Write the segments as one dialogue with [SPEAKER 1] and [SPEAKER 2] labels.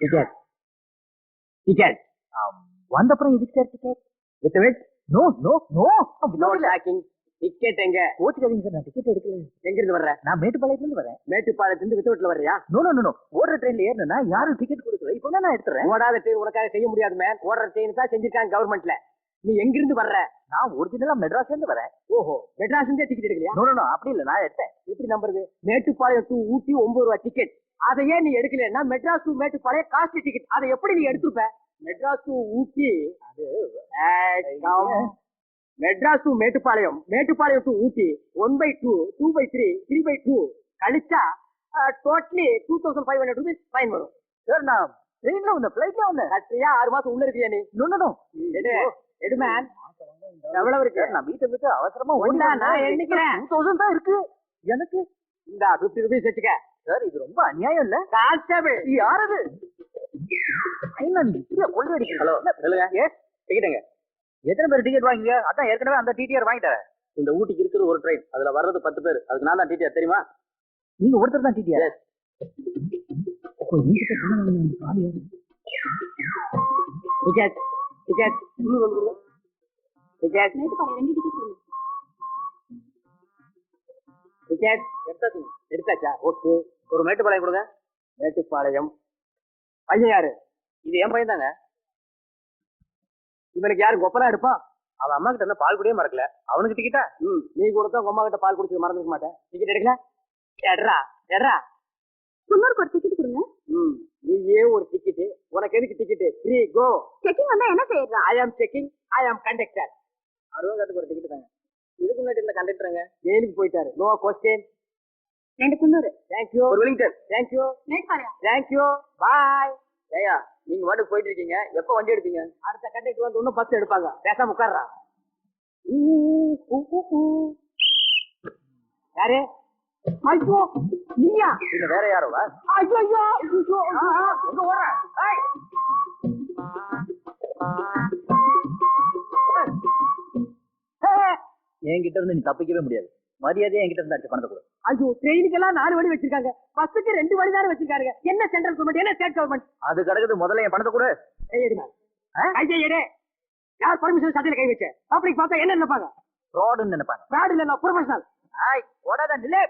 [SPEAKER 1] Ticket ticket
[SPEAKER 2] வந்தப்புறம் எதுக்கு sir ticket?
[SPEAKER 1] With with
[SPEAKER 2] no no no
[SPEAKER 1] no talking. Ticket எங்க?
[SPEAKER 2] கோச்சுக்காதீங்க சார், நான் டிக்கெட் எடுக்கல.
[SPEAKER 1] எங்க இருந்து வர்ற?
[SPEAKER 2] நான் மேட்டுப்பாளையத்துல இருந்து வரேன்.
[SPEAKER 1] மேட்டுப்பாளையத்துல இருந்து வித்தவுட்ல வர்றியா?
[SPEAKER 2] நோ நோ நோ, ஓடுற ட்ரெயின்ல ஏறினா யாரும் டிக்கெட் கொடுக்கல. இப்போ நான் எடுத்துறேன்.
[SPEAKER 1] ஓடாத ட்ரெயின் உனக்காக செய்ய முடியாது மேன். ஓடுற ட்ரெயின் தான் செஞ்சிருக்காங்க கவர்மெண்ட்ல. நீ எங்க இருந்து வர்ற?
[SPEAKER 2] நான் ஒரிஜினலா மெட்ராஸ்ல இருந்து வரேன்.
[SPEAKER 1] ஓஹோ, மெட்ராஸ் இருந்தே டிக்கெட் எடுக்கலையா?
[SPEAKER 2] நோ நோ நோ, அப்படி இல்ல, நான் எடுத்தேன்.
[SPEAKER 1] எப்படி நம்புறது? மேட்டுப்பாளையம் டு ஊட்டி 9 ரூபாய் டிக்கெட். அதையே நீ எடுக்கலன்னா Madras to Mettupalayam costly ticket. அதை எப்படி நீ எடுத்துப்ப? மெட்ராஸ் டு ஊட்டி அது மெட்ராஸ் டு மேட்டுப்பாளையம், மேட்டுப்பாளையம் டு ஊட்டி 1/2, 2/3, 3/2 கழிச்சா டோட்டலி 2500 rupees ஃபைன் வரும்.
[SPEAKER 2] சார் நான் ட்ரெயின்ல வந்த ஃளைட்ல வந்தேன்.
[SPEAKER 1] கரெக்டா 6 மாசம் உள்ள இருக்கியா நீ?
[SPEAKER 2] நோ நோ நோ,
[SPEAKER 1] எடு மேன். எவ்வளவு இருக்கு?
[SPEAKER 2] நான் வீட்டை விட்டு அவசரமா
[SPEAKER 1] ஒண்ணா நான் எண்ணிக்கிறேன்.
[SPEAKER 2] 2000 தான் இருக்கு எனக்கு.
[SPEAKER 1] இந்த 50 rupees வச்சுக்க.
[SPEAKER 2] சார் இது ரொம்ப அநியாயம் இல்ல?
[SPEAKER 1] கான்ஸ்டபிள்
[SPEAKER 2] யாரது? ஐயா நீ இப்படியா கொள்ளை அடிக்கிறீங்க?
[SPEAKER 1] ஹலோ சொல்லுங்க. எஸ் டிக்கெட்டுங்க.
[SPEAKER 2] எத்தனை பேர் டிக்கெட் வாங்கிங்க? அதான் ஏற்கனவே அந்த டிடிஆர் வாங்கிட்டேன்.
[SPEAKER 1] இந்த ஊட்டிக்கு இருக்குது ஒரு ட்ரெயின், அதுல வர்றது 10 பேர். அதுக்கு நான் தான் டிடிஆர், தெரியுமா?
[SPEAKER 2] நீங்க ஒருத்தர் தான் TTR?
[SPEAKER 1] Yes. Ticket ticket ticket ticket எடுத்தாச்சா? ஓகே, ஒரு மேட்டுப்பாளையம் கொடுங்க. மேட்டுப்பாளையம். பையன் யாரு?
[SPEAKER 2] இது என் பையன் தாங்க.
[SPEAKER 1] இவனுக்கு யாரு கொப்பனா எடுப்பா?
[SPEAKER 2] அவன் அம்மா கிட்ட இருந்தா பால் குடியே மறக்கல. அவனுக்கு டிக்கெட்டா?
[SPEAKER 1] நீ கொடுத்தா உங்க அம்மா கிட்ட பால் குடிச்சு மறந்துக்க மாட்டேன். டிக்கெட் எடுக்கல? எட்ரா எட்ரா.
[SPEAKER 3] குன்னூருக்கு ஒரு டிக்கெட் கொடுங்க.
[SPEAKER 1] நீயே ஒரு டிக்கெட். உனக்கு எதுக்கு டிக்கெட்? ஃப்ரீ கோ.
[SPEAKER 3] செக்கிங் வந்தா என்ன செய்யறா?
[SPEAKER 1] ஐ ஆம் செக்கிங், ஐ ஆம் கண்டக்டர். 60 ஒரு டிக்கெட் தாங்க. இதுக்கு முன்னாடி இருந்த கண்டக்டருங்க ஜெயிலுக்கு போயிட்டாரு. No question.
[SPEAKER 3] 2 குன்னூர்.
[SPEAKER 1] தேங்க்யூ. ஒரு Wellington. Thank you.
[SPEAKER 3] Mettupalayam.
[SPEAKER 1] Thank you. Bye. ஏயா நீங்க வாட்டுக்கு போயிட்டு இருக்கீங்க, எப்ப வண்டி எடுப்பீங்க? அடுத்த கண்டக்டர் வந்து இன்னும் 10 எடுப்பாங்க. பேசாம உட்கார்றா. யாரு? ஐயோ நீயா?
[SPEAKER 2] இல்ல வேற யாரோவா?
[SPEAKER 1] ஐயோ எங்க ஓடுற?
[SPEAKER 2] என்கிட்ட இருந்து நீ தப்பிக்கவே முடியாது. மரியாதையா என்கிட்ட இருந்து பணத்தை கொடு.
[SPEAKER 1] ஐயோ ட்ரெயினுக்கெல்லாம் 4 வழி வச்சிருக்காங்க. பஸ்ஸுக்கு 2 வழி தானே வச்சிருக்காங்க. என்ன சென்ட்ரல் கவர்மெண்ட், என்ன ஸ்டேட் கவர்மெண்ட்?
[SPEAKER 2] அது கிடக்குது. முதல்ல என் பணத்தை கொடு.
[SPEAKER 1] கையெடு. யார் பர்மிஷன் சட்டையில கை வச்ச? பப்ளிக் பார்த்தா என்ன நினைப்பாங்க?
[SPEAKER 2] ஃப்ராடுன்னு நினைப்பாங்க.
[SPEAKER 1] ஃப்ராட் இல்ல, நான் ப்ரொஃபஷனல்.
[SPEAKER 2] ஓடாத நிலே.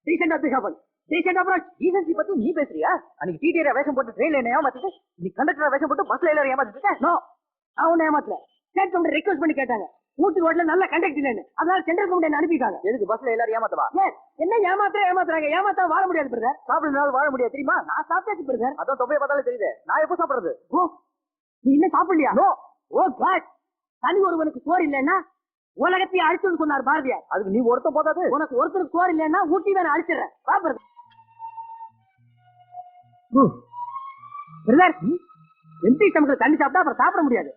[SPEAKER 1] Decent of behave. Decent approach.
[SPEAKER 2] Decency பத்தி நீ பேசுறியா? அன்னைக்கு டிடிஆர் வேஷம் போட்டு ட்ரெயின்ல என்ன ஏமாத்திட்டு, நீ கண்டக்டர் வேஷம் போட்டு பஸ்ல எல்லாரும் ஏமாத்திட்டு.
[SPEAKER 1] நோ, நான் ஒன்னும் ஏமாத்தல. ஸ்டேட் கவர்மெண்ட் ரிக்வெஸ்ட் பண்ணி கேட்டாங்க. ஊட்டி ரோட்ல நல்ல கண்டக்ட் இல்லன்னு, அதனால சென்ட்ரல் கவர்மெண்ட் என்ன அனுப்பிட்டாங்க.
[SPEAKER 2] எதுக்கு பஸ்ல எல்லாரும் ஏமாத்தவா?
[SPEAKER 1] என்ன ஏமாத்துறாங்க? ஏமாத்தா வாழ முடியாது பிரதர்.
[SPEAKER 2] சாப்பிடுறதுனால வாழ முடியாது தெரியுமா?
[SPEAKER 1] நான் சாப்பிட்டாச்சு பிரதர்.
[SPEAKER 2] அதான் தொப்பையை பார்த்தாலே தெரியுது. நான் எப்போ சாப்பிடுறது?
[SPEAKER 1] ஓ, நீ இன்னும் சாப்பிடலையா? நோ. ஓ காட், தனி ஒருவனுக்கு சோறு இல்லைன்னா உலகத்தையே அழிச்சுன்னு சொன்னார் பாரதியார்.
[SPEAKER 2] அதுக்கு நீ ஒருத்தன் போதாது.
[SPEAKER 1] உனக்கு ஒருத்தருக்கு சோறு இல்லைன்னா ஊட்டி வேணா அழிச்சிடுறேன். வா பிரதர். பிரதர், எம்டி ஸ்டமக்ல தண்ணி சாப்பிட்டா அப்புறம் சாப்பிட முடியாது.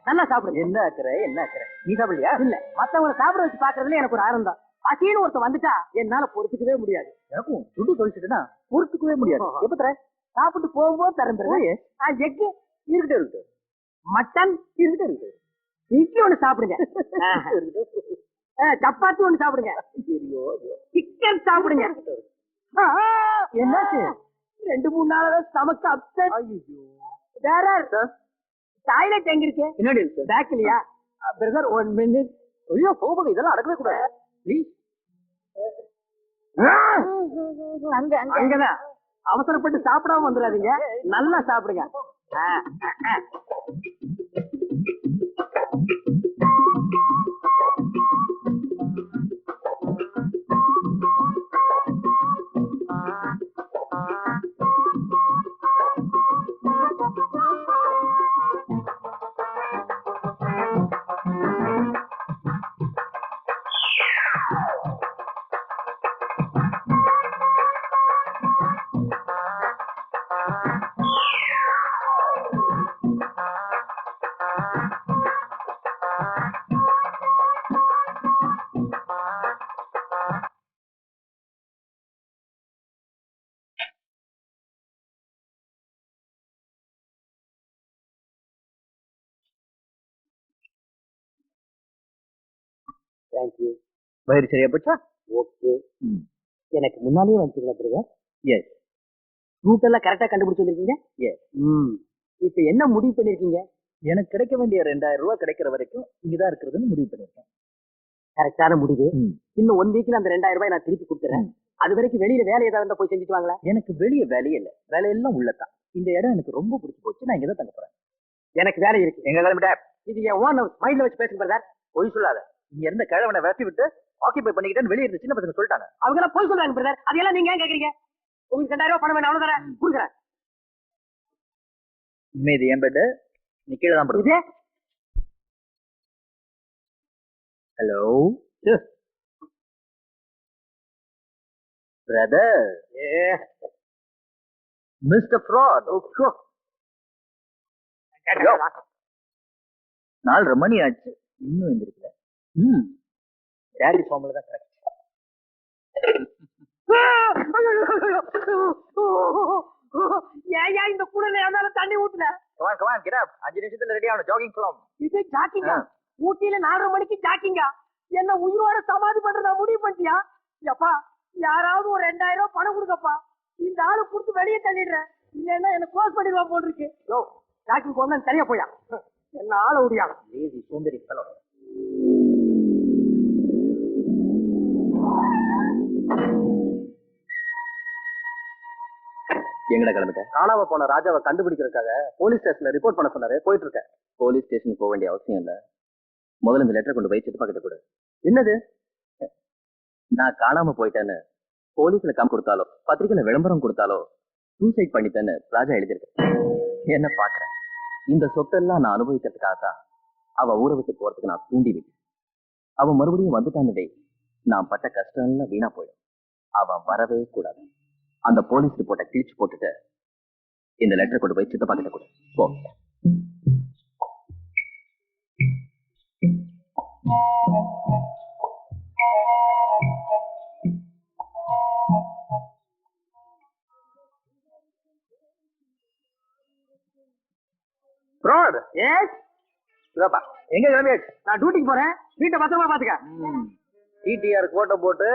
[SPEAKER 1] நல்லா சாப்பிடுங்க.
[SPEAKER 2] என்ன அக்கறை, என்ன அக்கறை? நீ சாப்பிடலையா?
[SPEAKER 1] இல்ல, மத்தவங்களை சாப்பிட வச்சு பாக்குறதுல எனக்கு ஒரு ஆனந்தம். பசின்னு ஒருத்தர் வந்துட்டா என்னால பொறுத்துக்கவே முடியாது.
[SPEAKER 2] எனக்கும் துட்டு தொழிச்சுட்டுனா பொறுத்துக்கவே முடியாது. எப்ப தர?
[SPEAKER 1] சாப்பிட்டு போகும்போது தரேன் பிரதர். எக்கு
[SPEAKER 2] இருக்கிட்டே இருக்கு,
[SPEAKER 1] மட்டன் இருக்கிட்டே இருக்கு, இட்லி ஒண்ணு சாப்பிடுங்க, சப்பாத்தி ஒண்ணு சாப்பிடுங்க, சிக்கன் சாப்பிடுங்க. என்னாச்சு? 2-3 நாளாவே ஸ்டமக் அப்செட். வேற டாய்லெட் எங்க இருக்கு?
[SPEAKER 2] என்னடி
[SPEAKER 1] பேக்லயா? Brother 1 minute.
[SPEAKER 2] ஐயோ போக, இதெல்லாம் அடக்கவே கூடாது ப்ளீஸ்.
[SPEAKER 1] அங்கதான். அவசரப்பட்டு சாப்பிடாம வந்துடாதீங்க, நல்லா சாப்பிடுங்க. Thank you.
[SPEAKER 2] வயிறு சரியா போச்சா?
[SPEAKER 1] ஓகே. எனக்கு முன்னாலேயே வந்துட்டீங்களா பிரதர்?
[SPEAKER 2] எஸ்.
[SPEAKER 1] ரூட் எல்லாம் கரெக்டா கண்டுபிடிச்சு வந்திருக்கீங்க.
[SPEAKER 2] எஸ்.
[SPEAKER 1] இப்ப என்ன முடிவு பண்ணிருக்கீங்க?
[SPEAKER 2] எனக்கு கிடைக்க வேண்டிய 2000 ரூபாய் கிடைக்கிற வரைக்கும் இங்கதான் இருக்கிறதுன்னு முடிவு பண்ணிருக்கேன்.
[SPEAKER 1] கரெக்டான முடிவு. இன்னும் 1 வீக்ல அந்த 2000 ரூபாய் நான் திருப்பி கொடுத்துறேன். அது வரைக்கும் வெளியில வேலை ஏதாவது இருந்தா போய் செஞ்சுட்டு வாங்களா?
[SPEAKER 2] எனக்கு வெளியே வேலையே இல்ல, வேலையெல்லாம் உள்ளதான். இந்த இடம் எனக்கு ரொம்ப பிடிச்சு போச்சு, நான் இங்கதான் தங்க போறேன்.
[SPEAKER 1] எனக்கு வேலை இருக்கு.
[SPEAKER 2] எங்க கிளம்பிட்ட?
[SPEAKER 1] இது என் ஓன் ஹவுஸ், மைண்ட்ல வச்சு பேசுங்க பிரதர்.
[SPEAKER 2] பொய் சொல்லாத. இங்க இருந்த கிழவனை விரட்டி விட்டு ஆக்கிபை பண்ணிக்கிட்டேன்னு வெளியே இருந்த சின்ன பசங்க சொல்லிட்டாங்க.
[SPEAKER 1] அவங்க எல்லாம் போய் சொல்றாங்க பிரதர். அதெல்லாம் நீங்க ஏன் கேக்குறீங்க? உங்களுக்கு 2000 ரூபாய் பணம் வேணும், அவ்வளவுதானே? கொடுக்குறேன்.
[SPEAKER 2] இனிமே இது என் பெட், நீ கீழே தான் போடுது. Hello brother. Mister fraud. 4:30 மணி ஆச்சு, இன்னும் எந்திருக்கல. டேடி ஃபார்ம்ல தான் கரெக்ட்.
[SPEAKER 1] ஏன் இந்த கூடல என்னால தண்ணி ஊத்துன?
[SPEAKER 2] Come on come on get up. 5 நிமிஷத்துல ரெடி ஆகணும். ஜாகிங் போலாம்.
[SPEAKER 1] இது ஜாக்கிங்கா? ஊட்டியில 4:30 மணிக்கு ஜாக்கிங்கா? என்ன உயிரோட சமாதி பண்றதா முடிவு பண்ணிட்டியா? எப்பா யாராவது ஒரு 2000 ரூபாய் பணம் கொடுக்கப்பா. இந்த ஆளு கொடுத்து வெளியே தள்ளிடுறேன், இல்லன்னா என்ன க்ளோஸ் பண்ணிடுவா போல் இருக்கு. ஜாக்கிங் போனா சரியா போயா? என்ன ஆள முடியா?
[SPEAKER 2] லேசி சோம்பேறி fellow. எங்கடா கிளம்பிட்ட?
[SPEAKER 1] காணாம போன ராஜாவை கண்டுபிடிக்கிறதுக்காக போலீஸ் ஸ்டேஷன்ல ரிப்போர்ட் பண்ண சொன்னாரு, போயிட்டு இருக்கேன்.
[SPEAKER 2] போலீஸ் ஸ்டேஷனுக்கு போக வேண்டிய அவசியம் இல்ல. முதல்ல இந்த லெட்டர் கொண்டு போய் சித்தப்பா கிட்ட கொடு.
[SPEAKER 1] என்னது?
[SPEAKER 2] நான் காணாம போயிட்டேன்னு போலீஸ்ல கம் கொடுத்தாலோ பத்திரிகையில விளம்பரம் கொடுத்தாலோ சூசைட் பண்ணிட்டேன்னு ராஜா எழுதியிருக்கேன். என்ன பாக்குறேன், இந்த சொத்தெல்லாம் நான் அனுபவிக்கிறதுக்காக தான் அவ ஊரை விட்டு போறதுக்கு நான் தூண்டி வைக்கிறேன். அவன் மறுபடியும் வந்துட்டான்னு நான் பட்ட கஷ்டம் எல்லாம் வீணா போயிடும். அவன் வரவே கூடாது. அந்த போலீஸ் ரிப்போர்ட்டை கிழிச்சு போட்டுட்டு இந்த லெட்டர் கொண்டு போய் சித்தப்பா கிட்ட கொடு. போ.
[SPEAKER 1] ப்ரோட் எஸ்
[SPEAKER 2] சித்தப்பா எங்க கிளம்பியாச்சு?
[SPEAKER 1] நான் டியூட்டிக்கு போறேன், வீட்டை பத்திரமா பாத்துக்க.
[SPEAKER 2] டிடிஆர் கோட்டை போட்டு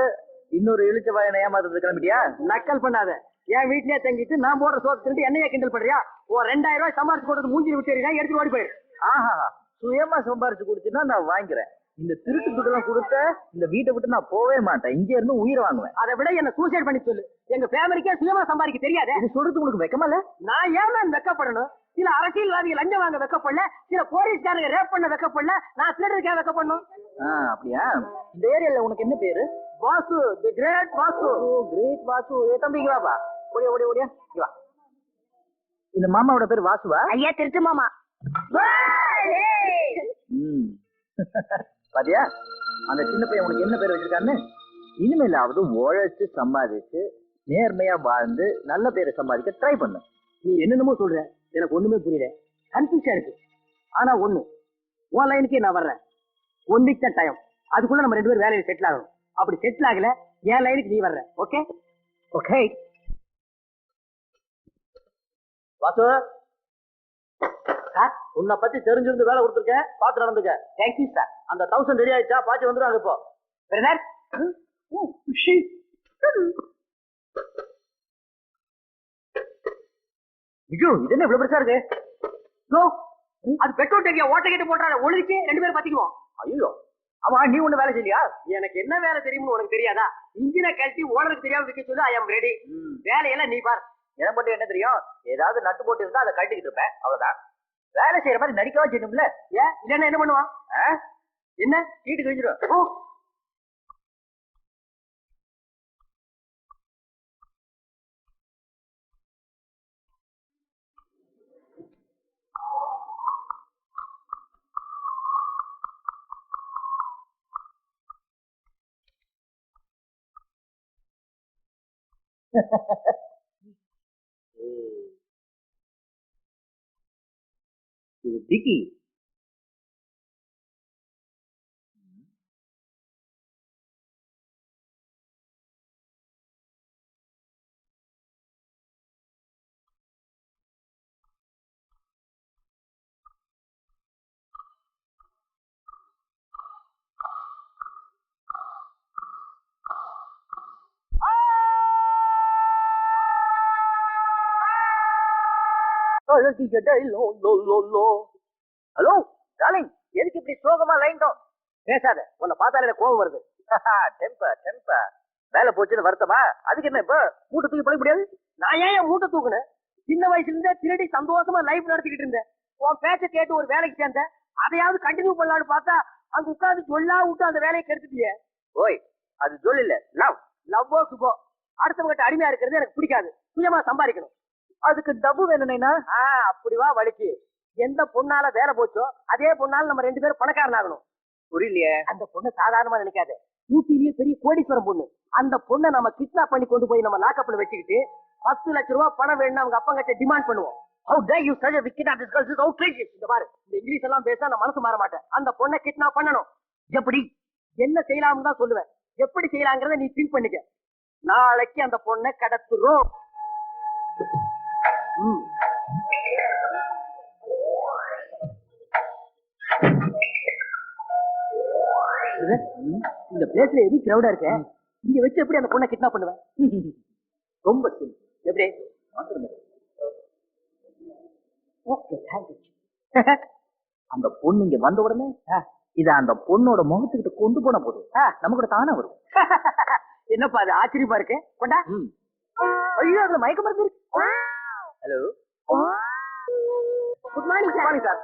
[SPEAKER 2] இன்னொரு இழுச்ச வாயனை ஏமாத்துறது கிளம்பிட்டியா?
[SPEAKER 1] நக்கல் பண்ணாத. என் வீட்லயே தங்கிட்டு நான் போடுற சோத்து தின்ட்டு என்னைய கிண்டல் பண்றியா? ஒரு 2000 ரூபாய் சம்பாரிச்சு போட்டு மூஞ்சி விட்டு எடுத்து ஓடி போயிரு.
[SPEAKER 2] ஆஹா, சுயமா சம்பாரிச்சு கொடுத்துன்னா நான் வாங்கிக்கிறேன். இந்த திருட்டு துட்டெல்லாம் கொடுத்த இந்த வீட்டை விட்டு நான் போவே மாட்டேன். இங்க இருந்து உயிரை வாங்குவேன்.
[SPEAKER 1] அதை விட என்ன சூசைட் பண்ணி சொல்லு. எங்க ஃபேமிலிக்கே சுயமா சம்பாதிக்க தெரியாது.
[SPEAKER 2] இது சொல்றது உங்களுக்கு வெக்கமா இல்ல?
[SPEAKER 1] நான் ஏன் வெக்கப்படணும்? சில அரசியல்வாதிகள் லஞ்சம் வாங்க வெக்கப்படல, சில போலீஸ்காரங்க ரேப் பண்ண வெக்கப்படல, நான் திருடுக்கே வெக்கப்படணும்.
[SPEAKER 2] அப்படியா? இந்த ஏரியால உனக்கு என்ன பேரு?
[SPEAKER 1] வாசு, தி கிரேட் வாசு.
[SPEAKER 2] கிரேட் வாசு. தம்பிங்க வாப்பா, ஓடியா ஓடியா ஓடியா வா. இந்த மாமாவோட பேர் வாசுவா?
[SPEAKER 3] ஐயா திருட்டு மாமா.
[SPEAKER 2] பாத்தியா அந்த சின்ன பையன் உனக்கு என்ன பேர் வச்சிருக்கான்னு? இனிமேலாவது உழைச்சு சம்பாதிச்சு நேர்மையா வாழ்ந்து நல்ல பேரை சம்பாதிக்க ட்ரை பண்ணு.
[SPEAKER 1] நீ என்னென்னமோ சொல்ற, எனக்கு ஒண்ணுமே புரியல, கன்ஃபியூஷா இருக்கு. ஆனா ஒண்ணு, உன் லைனுக்கே நான் வர்றேன். 1 வீக் தான் டைம், அதுக்குள்ள நம்ம 2 பேரும் வேலையில செட்டில் ஆகணும். அப்படி செட்டில் ஆகல என் லைனுக்கு நீ வர்ற. ஓகே
[SPEAKER 2] ஓகே வாசு,
[SPEAKER 1] சார்
[SPEAKER 2] உன்னை பத்தி தெரிஞ்சிருந்து வேலை கொடுத்துருக்கேன், பார்த்து நடந்துக்க.
[SPEAKER 1] Thank you sir.
[SPEAKER 2] அந்த 1000 ரெடி ஆயிடுச்சா? பாச்சு வந்துடும். இப்போ
[SPEAKER 1] பிரதர்
[SPEAKER 2] ஐயோ, இது என்ன இவ்வளவு பெருசா இருக்கு?
[SPEAKER 1] அது பெட்ரோல் டேங்கிய ஓட்ட கேட்டு போட்டாரு, ஒழுங்கி 2 பேரும் பாத்திக்குவோம்.
[SPEAKER 2] ஐயோ, ஆமா நீ ஒண்ணு வேலை செய்யலையா?
[SPEAKER 1] எனக்கு என்ன வேலை தெரியும்னு உனக்கு தெரியாதா? இன்ஜினை கழட்டி ஓனருக்கு தெரியாம விற்க சொல்லு. ஐ அம் ரெடி. வேலையெல்லாம் நீ பார்.
[SPEAKER 2] எனக்கு மட்டும் என்ன தெரியும்? ஏதாவது நட்டு போட்டு இருந்தா அதை கட்டிக்கிட்டு இருப்பேன், அவ்வளவுதான். வேலை செய்யற மாதிரி நடிக்கவா செய்யணும்ல?
[SPEAKER 1] ஏன் இல்லன்னா என்ன பண்ணுவான்?
[SPEAKER 2] என்ன சீட்டு கழிஞ்சிடும். இது டிக்கி. ஹலோ டார்லிங், எதுக்கு இப்படி சோகமா லைன் டவுன்? பேசாத, உன்னை பார்த்தாலே எனக்கு கோவம் வருது. டெம்பர் வேலை போச்சுன்னு வருத்தமா? அதுக்கு என்ன இப்ப மூட்டை தூக்கி போட முடியாது?
[SPEAKER 1] நான் ஏன் மூட்டை தூக்குனேன்? சின்ன வயசுல இருந்தே திருடி சந்தோஷமா லைஃப் நடத்திக்கிட்டு இருந்தேன். உன் பேச்ச கேட்டு ஒரு வேலைக்கு சேர்ந்தேன். அதையாவது கண்டினியூ பண்ணலான்னு பார்த்தா அங்க உட்கார்ந்து சொல்லா விட்டு அந்த வேலையை கெடுத்துட்டியே.
[SPEAKER 2] ஓய், அது சொல் இல்ல, லவ்.
[SPEAKER 1] லவ்வோ சுபோ, அடுத்தவங்கிட்ட அடிமையா இருக்கிறது எனக்கு பிடிக்காது. சுயமா சம்பாதிக்கணும்.
[SPEAKER 2] அதுக்கு டபு வேணும்னா
[SPEAKER 1] அப்படிவா வலிக்கு. எந்த பொண்ணால வேலை போச்சோ அதே பொண்ணால நம்ம 2 பேரும் பணக்காரன் ஆகணும்.
[SPEAKER 2] புரியலையே.
[SPEAKER 1] அந்த பொண்ணு சாதாரணமா நினைக்காது. ஊட்டிலேயே பெரிய கோடீஸ்வரம் பொண்ணு. அந்த பொண்ணை நம்ம கிட்னாப் பண்ணி கொண்டு போய் நம்ம லாக்கப்ல வச்சுக்கிட்டு 10 லட்சம் ரூபாய் பணம் வேணும்னு அவங்க அப்பா கிட்ட டிமாண்ட் பண்ணுவோம். How dare you such a wicked and this girl is outrageous. இந்த பாரு, இந்த இங்கிலீஷ் எல்லாம் பேச நான் மனசு மாற மாட்டேன். அந்த பொண்ணை கிட்னாப் பண்ணணும். எப்படி என்ன செய்யலாம்னு தான் சொல்லுவேன். எப்படி செய்யலாங்கிறத நீ திங்க் பண்ணிக்க. நாளைக்கு அந்த பொண்ணை கடத்துறோம். இந்த பிளேஸ்ல எது கிரௌடா இருக்கு. இங்க வச்சு எப்படி அந்த பொண்ணை கிட்னாப் பண்ணுவேன்? ரொம்ப சிம்பிள். எப்படி? Okay, thank you.
[SPEAKER 2] அந்த பொண்ணு இங்க வந்த உடனே இத அந்த பொண்ணோட முகத்துக்கிட்ட கொண்டு போன போதும் நமக்கு கூட தானே வரும்.
[SPEAKER 1] என்னப்பா அது ஆச்சரியமா இருக்கு. கொண்டா.
[SPEAKER 2] ஐயோ, அதுல மயக்க மருந்து இருக்கு. Hello,
[SPEAKER 1] good morning sir. Morning sir.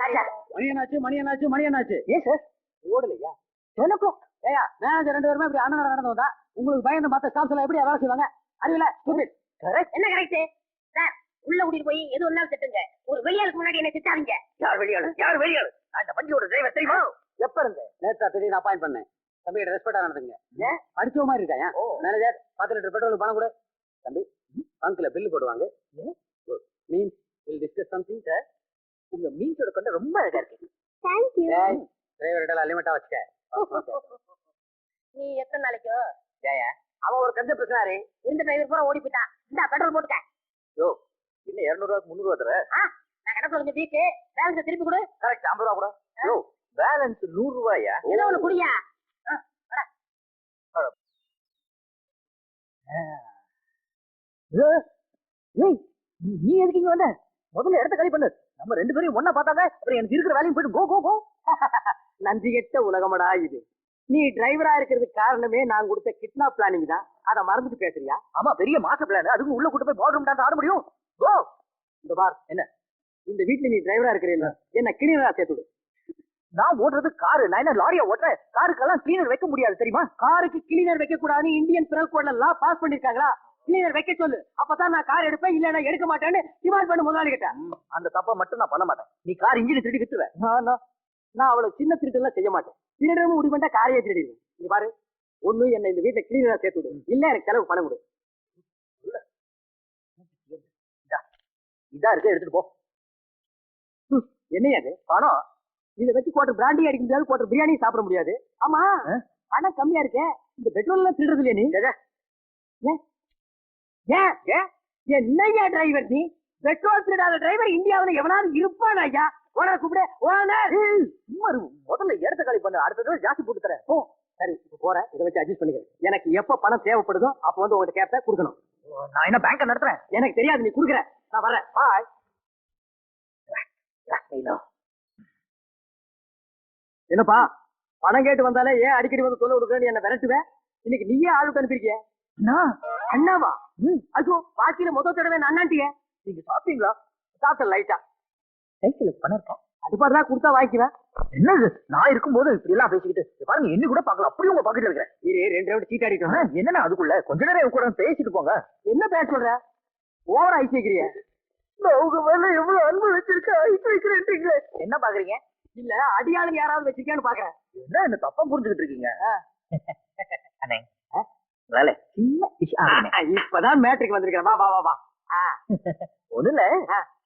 [SPEAKER 1] Sorry sir. மணி என்னாச்சு? ஏன் சார் ஓடலையா? எனக்கும் ஏயா மேனேஜர் 2 பேருமே இப்படி அண்ணன் நடந்து வந்தா உங்களுக்கு பயந்து மத்த ஸ்டாஃப்ஸ் எல்லாம் எப்படி வேலை செய்வாங்க? அறிவில ஸ்டூபிட். கரெக்ட்.
[SPEAKER 3] என்ன கரெக்ட் சார்? உள்ள கூட்டிட்டு போய் எது ஒண்ணாலும் திட்டுங்க. ஒரு வெளியாளுக்கு முன்னாடி என்ன திட்டாதீங்க.
[SPEAKER 2] யார் வெளியாளு? அந்த வண்டியோட டிரைவர் தெரியுமா?
[SPEAKER 1] எப்ப இருந்து?
[SPEAKER 2] நேத்தா திடீர்னு அப்பாயிண்ட் பண்ணேன். தம்பி ரெஸ்பெக்டா நடந்துங்க.
[SPEAKER 1] ஏன் அடிச்ச மாதிரி இருக்கா?
[SPEAKER 2] மேனேஜர் 10 லிட்டர் பெட்ரோல் பணம் கொடு. தம்பி அங்கில பில் போடுவாங்க. Means will discuss something sir. உங்க மீன்ஸோட கொண்ட ரொம்ப அழகா இருக்கு.
[SPEAKER 3] Thank you.
[SPEAKER 2] டிரைவர் இடல லிமிட்டா வச்சுக்க.
[SPEAKER 3] நீ எத்தனை நாளைக்கு?
[SPEAKER 2] ஏயா
[SPEAKER 1] அவன் ஒரு கஞ்ச பிரச்சனாரு.
[SPEAKER 3] இந்த டிரைவர் பூரா ஓடி போயிட்டான். இந்த பெட்ரோல் போட்டுக்க.
[SPEAKER 2] யோ, இன்னும் 200 ரூபாய்க்கு 300 ரூபா தர.
[SPEAKER 3] நான் கணக்கு கொஞ்சம் வீக்கு பேலன்ஸ் திருப்பி கொடு.
[SPEAKER 2] கரெக்ட், 50 ரூபா கூட. யோ, பேலன்ஸ் 100 ரூபாயா?
[SPEAKER 3] ஏதோ ஒண்ணு குடியா.
[SPEAKER 1] நீ எதுக்கு இங்க வந்த? முதல்ல இடத்த காலி பண்ணு. நம்ம 2 பேரையும் ஒண்ணா பார்த்தாங்க. அப்புறம் எனக்கு இருக்கிற வேலையும் போயிட்டு கோ கோ கோ. நன்றி கெட்ட உலகமடா இது. நீ டிரைவரா இருக்கிறதுக்கு காரணமே நான் கொடுத்த கிட்னாப் பிளானிங் தான். அத மறந்துட்டு பேசுறியா?
[SPEAKER 2] ஆமா, பெரிய மாச பிளான். அதுக்கு உள்ள கூட்டு போய் பாத்ரூம் டான்ஸ் ஆட முடியும்?
[SPEAKER 1] கோ. இந்த பார், என்ன இந்த வீட்ல நீ டிரைவரா இருக்கிறீல்ல, என்ன கிளீனரா சேர்த்துடு.
[SPEAKER 2] நான் ஓடுறது காரு, நான் என்ன லாரியா ஓட்டுறேன்? காருக்கெல்லாம் கிளீனர் வைக்க முடியாது தெரியுமா?
[SPEAKER 1] காருக்கு கிளீனர் வைக்க கூடாதுன்னு இந்தியன் பினல் கோட்ல லா பாஸ் பண்ணிருக்காங்களா? கிளீனர் வைக்க சொல்லு. அப்பதான் நான் கார் எடுப்பேன், இல்ல நான் எடுக்க மாட்டேன்னு டிமாண்ட் பண்ண முதலாளி கிட்ட.
[SPEAKER 2] அந்த தப்ப மட்டும் நான் பண்ண மாட்டேன். நீ கார் இன்ஜின் திருடி வித்துருவேன்.
[SPEAKER 1] நான் அவ்வளவு சின்ன திருட்டெல்லாம் செய்ய மாட்டேன். திருடவும் முடிவு பண்ணா காரையே திருடிடுவேன். நீ பாரு, ஒண்ணு என்ன இந்த வீட்டுல கிளீனரா சேர்த்து விடு, இல்ல எனக்கு செலவு பணம் கொடு.
[SPEAKER 2] இதா இருக்கு, எடுத்துட்டு போ.
[SPEAKER 1] என்னையா அது? பணம். இதை வச்சு கோட்டர் பிராண்டி அடிக்க முடியாது, கோட்டர் பிரியாணி சாப்பிட முடியாது. ஆமா, பணம் கம்மியா இருக்கே. இந்த பெட்ரோல் எல்லாம் திருடுறது இல்லையா நீ? என்னையா டிரைவர் நீ? பெட்ரோல் திருடாத டிரைவர் இந்தியாவில் எவனாவது இருப்பானா? ஐயா ஓனர் கூப்பிடு. ஓனர்
[SPEAKER 2] முதல்ல இடத்த காலி பண்ணு, அடுத்த ஜாஸ்தி போட்டு தரேன்.
[SPEAKER 1] ஓ சரி, இப்ப போறேன். இதை வச்சு அட்ஜஸ்ட் பண்ணிக்கிறேன். எனக்கு எப்ப பணம் தேவைப்படுதோ அப்ப வந்து உங்ககிட்ட கேப்ப கொடுக்கணும்.
[SPEAKER 2] நான் என்ன பேங்க நடத்துறேன்?
[SPEAKER 1] எனக்கு தெரியாது, நீ குடுக்குற. நான் வரேன். பாய். என்னப்பா பணம் கேட்டு வந்தாலே ஏன் அடிக்கடி வந்து தொல்லை கொடுக்குறேன்னு என்ன விரட்டுவேன்? இன்னைக்கு நீயே ஆளுக்கு அனுப்பியிருக்கிய. அண்ணாவா? ஐயோ, பாக்கியில முதல் தடவை அண்ணாண்டிய.
[SPEAKER 2] நீங்க சாப்பிட்டீங்களா?
[SPEAKER 1] சாப்பிட்ட லைட்டா.
[SPEAKER 2] கைக்கு பணம் இருக்கா?
[SPEAKER 1] அது பாட்டுதான் கொடுத்தா வாங்கிக்குவேன்.
[SPEAKER 2] என்னது நான் இருக்கும்போது இப்படி எல்லாம் பேசிக்கிட்டு பாருங்க, என்ன கூட பாக்கலாம். அப்படியே உங்க பாக்கெட்ல இருக்கிறேன்.
[SPEAKER 1] இரு 2 ரவுண்ட் சீட் ஆடிட்டோம்.
[SPEAKER 2] என்னன்னா அதுக்குள்ள கொஞ்ச நேரம் கூட பேசிட்டு போங்க.
[SPEAKER 1] என்ன பேச சொல்ற? ஓவர் ஐஸ் வைக்கிறிய?
[SPEAKER 2] உங்க மேல எவ்வளவு அன்பு வச்சிருக்க, ஐஸ் வைக்கிறேன்றீங்க. என்ன பாக்குறீங்க?
[SPEAKER 1] இல்ல அடியாளுங்க யாராவது வச்சிருக்கேன்னு பாக்குறேன்.
[SPEAKER 2] என்ன தப்பா புரிஞ்சுக்கிட்டு இருக்கீங்க? அண்ணே வேலை சின்ன
[SPEAKER 1] இப்பதான் மேட்ரிக் வந்திருக்கேன். வா வா வா வா.
[SPEAKER 2] ஒண்ணுல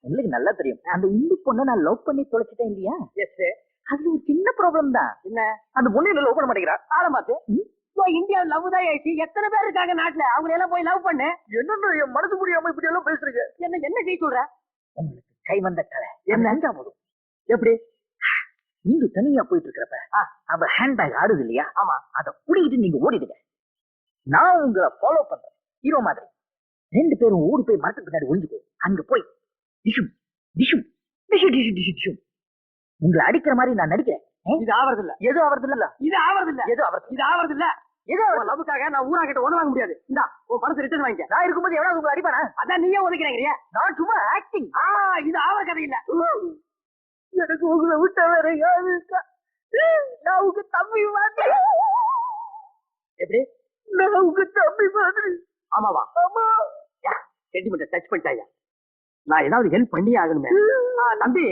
[SPEAKER 2] உங்களுக்கு நல்லா தெரியும், அந்த இந்து பொண்ணை நான் லவ் பண்ணி தொலைச்சிட்டேன் இல்லையா?
[SPEAKER 1] எஸ்.
[SPEAKER 2] அது ஒரு சின்ன ப்ராப்ளம் தான்.
[SPEAKER 1] என்ன?
[SPEAKER 2] அந்த பொண்ணு என்ன லவ் பண்ண மாட்டேங்கிறா.
[SPEAKER 1] ஆலமாத்து இந்தியாவில் லவ் தான் ஆயிடுச்சு. எத்தனை பேர் இருக்காங்க நாட்டுல, அவங்க எல்லாம் போய் லவ் பண்ணு.
[SPEAKER 2] என்ன என் மனசு முடியாம இப்படி எல்லாம் பேசுறீங்க?
[SPEAKER 1] என்ன செய்ய சொல்ற?
[SPEAKER 2] உங்களுக்கு கை வந்த கலை
[SPEAKER 1] என்ன
[SPEAKER 2] அஞ்சா போதும்.
[SPEAKER 1] எப்படி?
[SPEAKER 2] இந்து தனியா போயிட்டு இருக்கிறப்ப அவ ஹேண்ட் பேக் ஆடுது இல்லையா?
[SPEAKER 1] ஆமா,
[SPEAKER 2] அதை புடிக்கிட்டு நீங்க ஓடிடுங்க. நான் உங்களை ஃபாலோ பண்றேன் ஹீரோ மாதிரி. 2 பேரும் ஓடி போய் மரத்துக்கு பின்னாடி ஒழிஞ்சுக்கோ.
[SPEAKER 1] அங்க போய் டிஷும் டிஷும் டிஷு டிஷு டிஷு டிஷும் உங்களை அடிக்கிற மாதிரி நான் நடிக்கிறேன். இது ஆவறது இல்ல. எது ஆவறது இல்ல? இது ஆவறது இல்ல. எது ஆவறது? இது ஆவறது இல்ல. ஏதோ லவ்வுக்காக நான் ஊரா கிட்ட ஒண்ணு வாங்க முடியாது. இந்தா உன் பணத்தை ரிட்டர்ன் வாங்கிக்க. நான் இருக்கும்போது எவ்வளவு உங்களை அடிப்பானா? அதான் நீயே உதைக்கிறீங்க. நான் சும்மா ஆக்டிங். இது ஆவற கதை இல்ல. எனக்கு உங்களை விட்ட வேற யாரு இருக்கா? நான் உங்க தம்பி மாதிரி. எப்படி? நான் உங்க தம்பி மாதிரி. ஆமாவா? ஆமா. சென்டிமெண்ட் டச் பண்ணிட்டாயா? நான் ஏதாவது ஹெல்ப் பண்ணியே ஆகணுமே. தம்பி,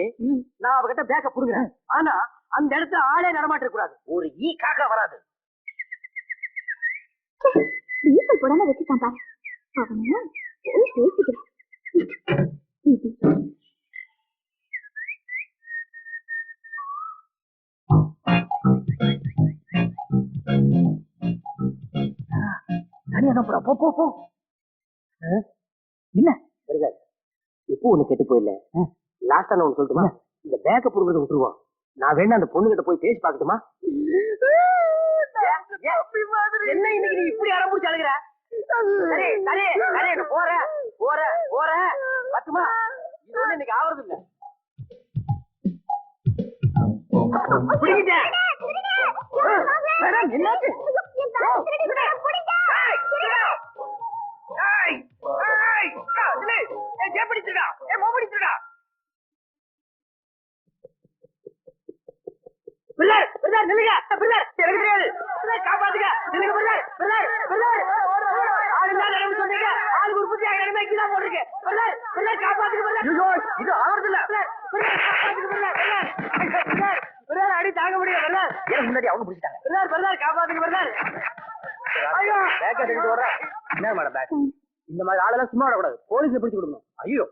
[SPEAKER 1] நான் அவகிட்ட பேக்க புடுங்குறேன். ஆனா அந்த இடத்துல ஆளே நடமாட்ட கூடாது. ஒரு ஈ காக்கா வராது.
[SPEAKER 4] வீட்டில் புடனை வச்சுட்டான் பாரு. அவனை பேசிக்கிறான்.
[SPEAKER 1] போ போ போ. என்ன எப்போ ஒண்ணு கெட்டு போயில. லாஸ்டா நான் சொல்லட்டுமா? இந்த பேக்க புடுங்கறத விட்டுருவான். நான் வேணா அந்த பொண்ணு கிட்ட போய் பேசி பாக்கட்டுமா? என்ன இன்னைக்கு நீ இப்படி அடம்புடிச்சு அழுகிற? சரி சரி சரி போற போற போற பத்துமா? இது ஒண்ணு இன்னைக்கு ஆவறது இல்ல. என்னாச்சு? அடி தாங்க முடியல. முன்னாடி அவங்க பிடிச்சிட்டாங்க. காப்பாத்துக்கு என்ன மேடம் பேக்? இந்த மாதிரி ஆளெல்லாம் சும்மா விடக்கூடாது. போலீஸ்ல பிடிச்சு கொடுக்கணும். ஐயோ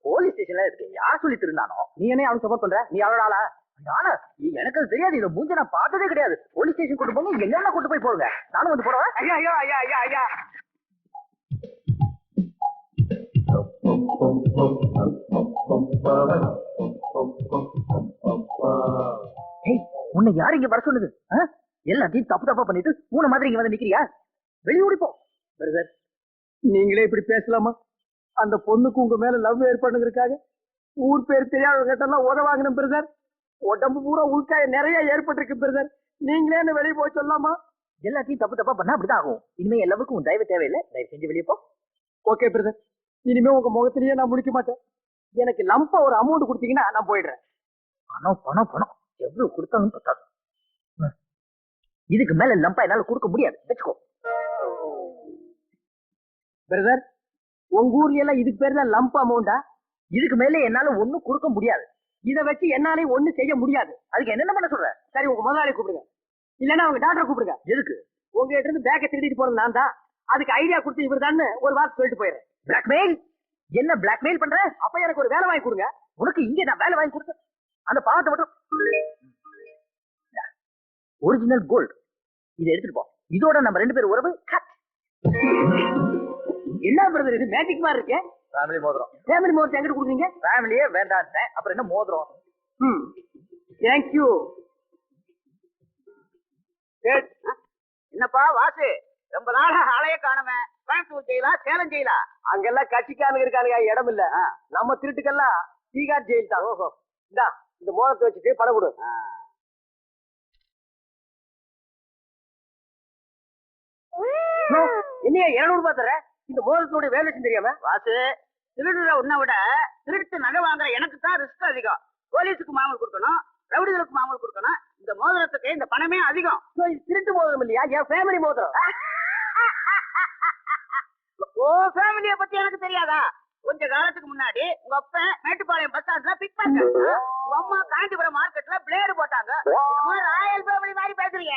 [SPEAKER 1] போலீஸ் ஸ்டேஷன்ல இருக்கு. யார் சொல்லி திருந்தானோ? நீ என்ன அவனுக்கு சப்போர்ட் பண்ற? நீ அவளோட ஆளா? ஆனா எனக்கு அது தெரியாது. இதை மூஞ்ச நான் பார்த்ததே கிடையாது. போலீஸ் ஸ்டேஷன் கூட்டு போங்க. என்ன கூட்டு போய் போடுங்க. நானும் வந்து போடுவேன். ஐயா ஐயா ஐயா ஐயா ஐயா உன்னை யாரு இங்க வர சொன்னது? எல்லாத்தையும் தப்பு தப்பா பண்ணிட்டு பூனை மாதிரி இங்க வந்து நிக்கிறியா? வெளியூடிப்போம். நீங்களே இப்படி பேசலாமா? அந்த பொண்ணுக்கு உங்க மேல லவ் ஏற்படுங்கிறதுக்காக ஊர் பேர் தெரியாத கிட்டெல்லாம் உதவாங்கணும் பிரதர். உடம்பு பூரா உள்காய நிறைய ஏற்பட்டிருக்கு பிரதர். நீங்களே என்ன வெளியே போய் சொல்லாமா? எல்லாத்தையும் தப்பு தப்பா பண்ணா அப்படிதான் ஆகும். இனிமே எல்லாவுக்கும் உன் தயவு தேவையில்லை. தயவு செஞ்சு வெளியே போ. Okay brother. இனிமே உங்க முகத்திலேயே நான் முடிக்க மாட்டேன். எனக்கு லம்பா ஒரு அமௌண்ட் கொடுத்தீங்கன்னா நான் போயிடுறேன். பணம் பணம் பணம் எவ்வளவு கொடுத்தாலும் பத்தாது. இதுக்கு மேல லம்பா என்னால கொடுக்க முடியாது. வச்சுக்கோ பிரதர். உங்க ஊர்ல எல்லாம் இதுக்கு பேர் தான் லம்ப் அமௌண்டா? இதுக்கு மேல என்னால ஒண்ணும் கொடுக்க முடியாது. இதை வச்சு என்னாலே ஒண்ணும் செய்ய முடியாது. அதுக்கு என்னென்ன பண்ண சொல்ற? சரி உங்க முதலாளி கூப்பிடுங்க. இல்லன்னா உங்க டாக்டரை கூப்பிடுங்க. எதுக்கு? உங்ககிட்ட இருந்து பேக்கை திருடிட்டு போறது நான் தான். அதுக்கு ஐடியா கொடுத்து இவர் தான் ஒரு வார்த்தை சொல்லிட்டு போயிடுறேன். பிளாக்மெயில்? என்ன பிளாக்மெயில் பண்ற? அப்ப எனக்கு ஒரு வேலை வாங்கி கொடுங்க. உனக்கு இங்க நான் வேலை வாங்கி கொடுத்தேன். அந்த பாவத்தை மட்டும் ஒரிஜினல் கோல்டு இதை எடுத்துட்டு போ. இதோட நம்ம ரெண்டு பேரும் உறவு என்ன பிரதர்? இது மேஜிக் மாதிரி இருக்கு. ஃபேமிலி மோதிரம். ஃபேமிலி மோதிரம் எங்கிட்ட கொடுத்தீங்க? ஃபேமிலியே வேண்டாம். அப்புறம் என்ன மோதிரம்? Thank you. என்னப்பா வாசு, ரொம்ப நாளா ஆளைய காணுமே. கோயம்புத்தூர் ஜெயிலா சேலம் ஜெயிலா? அங்கெல்லாம் கட்சிக்காரங்க இருக்கானுங்க. இடம் இல்ல. நம்ம திருட்டுக்கெல்லாம் தீகார் ஜெயில் தான். ஓஹோ. இந்தா இந்த மோதிரத்தை வச்சுட்டு பணம் கொடு. என்னையா 200 ரூபாய் தர? இந்த மோதிரத்தோட வேலை தெரியாம? வாசு, திருடுற உன்னை விட திருட்டு நகை வாங்குற எனக்கு தான் ரிஸ்க் அதிகம். போலீஸுக்கு மாமூல் கொடுக்கணும், ரவுடிகளுக்கு மாமூல் கொடுக்கணும். இந்த மோதிரத்துக்கு இந்த பணமே அதிகம். திருட்டு மோதிரம் இல்லையா, என் ஃபேமிலி மோதிரம். ஓ ஃபேமிலிய பத்தி எனக்கு தெரியாதா? கொஞ்ச காலத்துக்கு முன்னாடி உங்க அப்பா மேட்டுப்பாளையம் பஸ் ஸ்டாண்ட்ல பிக் பண்ணாங்க. உங்க அம்மா காஞ்சிபுரம் மார்க்கெட்ல பிளேடு போட்டாங்க. ராயல் ஃபேமிலி மாதிரி பேசுறீங்க.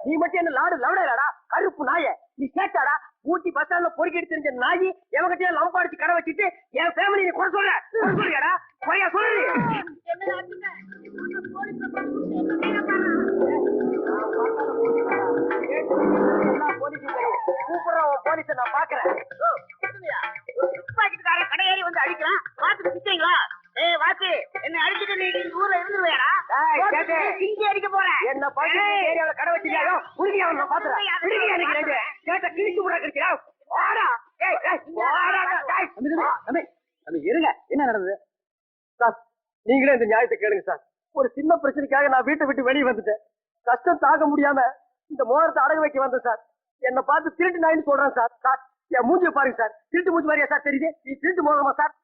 [SPEAKER 1] நீ மட்டும் என்ன லாடு லவுடா? கருப்பு நாய நீ கேட்டாடா? ஊட்டி பஸ் ஸ்டாண்ட்ல பொறுக்கிட்டு தெரிஞ்ச நாயி எவங்கிட்டே லவ் அடிச்சு கடை வச்சுட்டு என் ஃபேமிலி நீ குறை சொல்றியாடா? குறையா சொல்லு. போலீஸ நான் பாக்குறேன். கடையேறி வந்து அடிக்கிறான். பாத்துட்டு பிச்சைங்களா? ஏய் வாசி, என்ன அடிச்சுட்டு நீ ஊர்ல இருந்துருவியாடா? இங்க அடிக்க போறேன். என்ன பாத்து ஏரியால கடை வச்சிருக்காங்க. உறுதியா நான் பாத்துறேன். கேட்ட கிழிச்சு கூட கிடைக்கிறா. இருங்க, என்ன நடந்தது சார்? நீங்களே இந்த நியாயத்தை கேளுங்க சார். ஒரு சின்ன பிரச்சனைக்காக நான் வீட்டை விட்டு வெளியே வந்துட்டேன். கஷ்டம் தாங்க முடியாம இந்த மோதிரத்தை அடகு வைக்க வந்தேன் சார். என்ன பார்த்து திருட்டு நாயின்னு சொல்றேன் சார். சார் என் மூஞ்சிய பாருங்க சார். திருட்டு மூஞ்சி மாதிரியா சார் தெரியுது? நீ திருட்டு மோதிரமா சார்?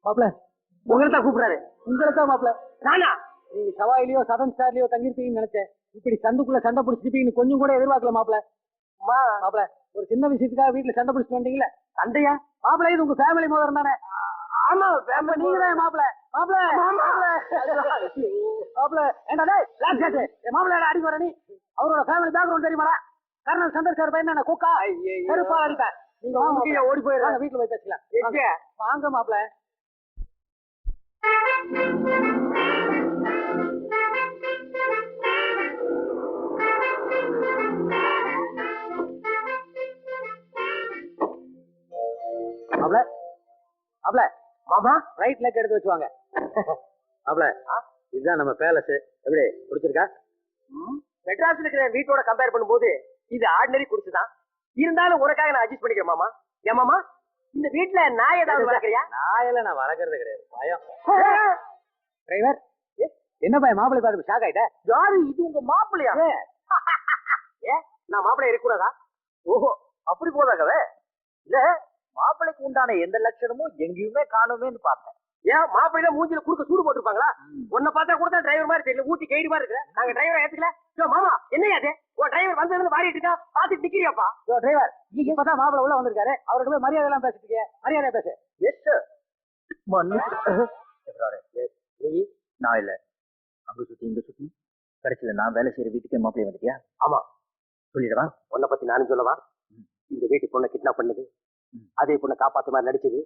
[SPEAKER 1] மாப்பிள உங்களை தான் கூப்பிடாரு. உங்களை தான் மாப்பிள. நானா? நீங்க சவாயிலையோ சதன் ஸ்டார்லயோ தங்கிருப்பீங்கன்னு நினைச்சேன். இப்படி சந்துக்குள்ள சண்டை பிடிச்சிருப்பீங்கன்னு கொஞ்சம் கூட எதிர்பார்க்கல மாப்பிள. மாப்பிள ஒரு சின்ன விஷயத்துக்காக வீட்டுல சண்டை பிடிச்சிட்டு வந்தீங்களா? சண்டையா? மாப்பிள இது உங்க ஃபேமிலி மோதிரம் தானே? ஆமா ஃபேமிலி. நீங்க தான் மாப்பிள. மாப்பிள மாப்பிள ஏண்டா டேய் லாக் கேட் மாப்பிள அடிக்க வர நீ. அவரோட ஃபேமிலி பேக்ரவுண்ட் தெரியுமாடா? கர்னல் சந்தர் சார் பையன் என்ன கூக்கா செருப்பா அடிப்பேன். நீங்க வாங்க ஓடி போயிடுறாங்க. வீட்டுல போய் பேசலாம். வாங்க மாப்பிள. மாப்பிள மாப்பிள மாமா ரைட் லெக் எடுத்து வச்சுவாங்க. மாப்பிள இதுதான் நம்ம பேலஸ். எப்படி பிடிச்சிருக்கா? மெட்ராஸ்ல இருக்கிற வீட்டோட கம்பேர் பண்ணும்போது இது ஆர்டினரி குடிச்சுதான். இருந்தாலும் உனக்காக நான் அட்ஜஸ்ட் பண்ணிக்கிறேன் மாமா. ஏன் மாமா இந்த வீட்டுல நாய் ஏதாவது வளர்க்கறியா? நாயெல்லாம் நான் வளர்க்கறது கிடையாது. பயம். டிரைவர் என்ன பயம்? மாப்பிள்ளை பார்த்து ஷாக் ஆயிட்ட? யாரு இது? உங்க மாப்பிள்ளையா? ஏ நான் மாப்பிள்ளை இருக்கக்கூடாதா? ஓஹோ அப்படி போதாகவே. இல்ல மாப்பிள்ளைக்கு உண்டான எந்த லட்சணமும் எங்கேயுமே காணுமேன்னு பார்த்தேன். ஏன் மாப்பிள்ளை மூஞ்சில குறுக்க சூடு போட்டுருப்பாங்களா? உன்னை பார்த்தா கூட தான் டிரைவர் மாதிரி தெரியல. ஊட்டி கைடு மாதிரி இருக்கு. நாங்க டிரைவரை ஏத்துக்கல. மாமா என்னையா அது? உன் டிரைவர் வந்ததுன்னு வாரிட்டு இருக்கா. பாத்துட்டு நிக்கிறியாப்பா? டிரைவர் நீங்க இப்பதான் மாப்பிள்ளை உள்ள வந்திருக்காரு. அவர்கிட்ட போய் மரியாதை எல்லாம் பேசிட்டு இருக்கீங்க. மரியாதை பேசு. எஸ்
[SPEAKER 2] நான் இல்ல அங்க சுத்தி இங்க சுத்தி கடைசியில நான் வேலை செய்யற வீட்டுக்கே மாப்பிள்ளை வந்துட்டியா?
[SPEAKER 1] ஆமா
[SPEAKER 2] சொல்லிடவா?
[SPEAKER 1] உன்னை பத்தி நானும் சொல்லவா? இந்த வீட்டு பொண்ணை கிட்னாப் பண்ணது, அதே பொண்ணை காப்பாத்து மாதிரி நடிச்சது,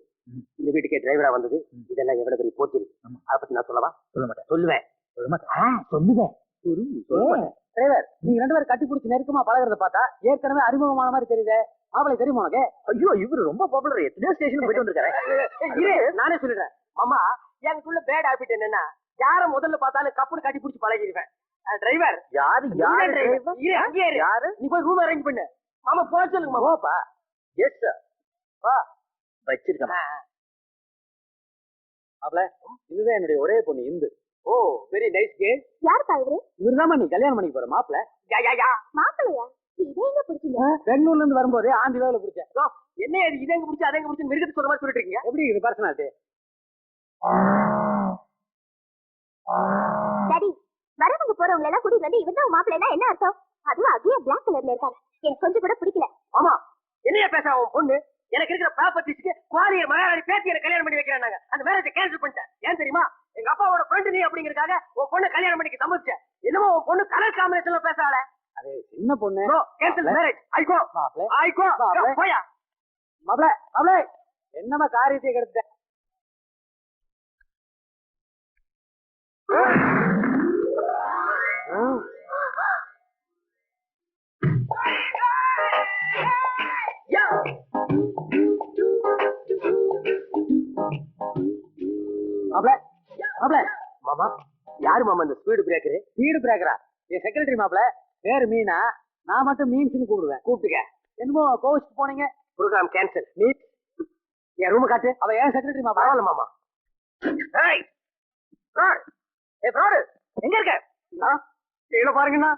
[SPEAKER 1] இந்த வீட்டுக்கே டிரைவரா வந்தது, இதெல்லாம் எவ்வளவு பெரிய போச்சு. அதை பத்தி நான் சொல்லவா?
[SPEAKER 2] சொல்ல மாட்டேன்.
[SPEAKER 1] சொல்லுவேன்.
[SPEAKER 2] சொல்ல மாட்டேன். சொல்லுவேன்.
[SPEAKER 1] டிரைவர் நீங்க ரெண்டு பேரும் கட்டி பிடிச்சி நெருக்கமா பழகிறத பார்த்தா ஏற்கனவே அறிமுகமான மாதிரி தெரியுது. மாப்பிளை தெரியுமா உனக்கு?
[SPEAKER 2] ஐயோ இவரு ரொம்ப பாப்புலர். எத்தனையோ ஸ்டேஷனுக்கு போயிட்டு வந்திருக்காரு.
[SPEAKER 1] நானே சொல்லிடுறேன் மாமா. எனக்குள்ள பேட் ஹாபிட் என்னன்னா யார முதல்ல பார்த்தாலும் கப்புனு கட்டி பிடிச்சி பழகிடுவேன். டிரைவர்
[SPEAKER 2] யாரு
[SPEAKER 1] யாரு? நீ போய் ரூம் அரேஞ்ச் பண்ணு. மாமா போக சொல்லுங்க மாமா.
[SPEAKER 2] ஓப்பா எஸ் சார் வா வச்சிருக்கேன்.
[SPEAKER 1] மாப்பிள இதுதான் என்னுடைய ஒரே பொண்ணு இந்து. ஓ வெரி நைஸ் கேம்.
[SPEAKER 4] யாருப்பா இவரு?
[SPEAKER 1] இவர்தான் நீ கல்யாணம் பண்ணிக்க போற மாப்பிள.
[SPEAKER 4] மாப்பிள்ளையா? இதே எங்க பிடிச்சீங்க?
[SPEAKER 1] பெங்களூர்ல இருந்து வரும்போது ஆண்டி வேலை பிடிச்சேன். என்ன இது எங்க பிடிச்சி அதை எங்க பிடிச்சி மிருகத்துக்கு சொல்ற மாதிரி சொல்லிட்டு இருக்கீங்க. எப்படி இது பர்சனாலிட்டி?
[SPEAKER 4] டாடி வரவங்க போறவங்க எல்லாம் கூட்டிட்டு வந்து இவர்தான் மாப்பிள்ளைனா என்ன அர்த்தம்? அதுவும் அகையா பிளாக் கலர்ல இருக்காரு. எனக்கு கொஞ்சம் கூட பிடிக்கல.
[SPEAKER 1] ஆமா என்னைய பேச அவன் பொண்ணு எனக்கு இருக்கிற ப்ராப்பர்ட்டிஸ்க்கு குவாரியர் மகாராணி பேத்தி எனக்கு கல்யாணம் பண்ணி வைக்கிறாங்க. அந்த மேரேஜை கேன்சல் பண்ணிட்டேன். ஏன் தெரியுமா? எங்க அப்பாவோட ஃப்ரெண்ட் நீ அப்படிங்கறதுக்காக உன் பொண்ணு கல்யாணம் பண்ணிக்க சம்மதிச்சேன். என்னமோ உன் பொண்ணு கலர் காம்பினேஷன்ல பேசால. அது சின்ன பொண்ணு. No cancel marriage. ஐகோ மாப்ள. ஐகோ போயா. மாப்ள மாப்ள என்னமா காரியத்தை கெடுத்த? மாமா யாரு மாமா இந்த ஸ்பீடு பிரேக்கரு? ஸ்பீடு பிரேக்கரா? என் செக்ரட்டரி மாப்ள. பேரு மீனா. நான் மட்டும் மீன்ஸ்னு கூப்பிடுவேன். கூப்பிட்டுக்க. என்னமோ கோவிச்சுட்டு போனீங்க. Programme cancel. மீட் என் ரூம் காட்டு. அவ ஏன் செக்ரட்டரி மாமா? பரவாயில்ல மாமா. ஏய் ஃப்ராட். ஏய் ஃப்ராட் எங்க இருக்க? கீழ பாருங்கண்ணா.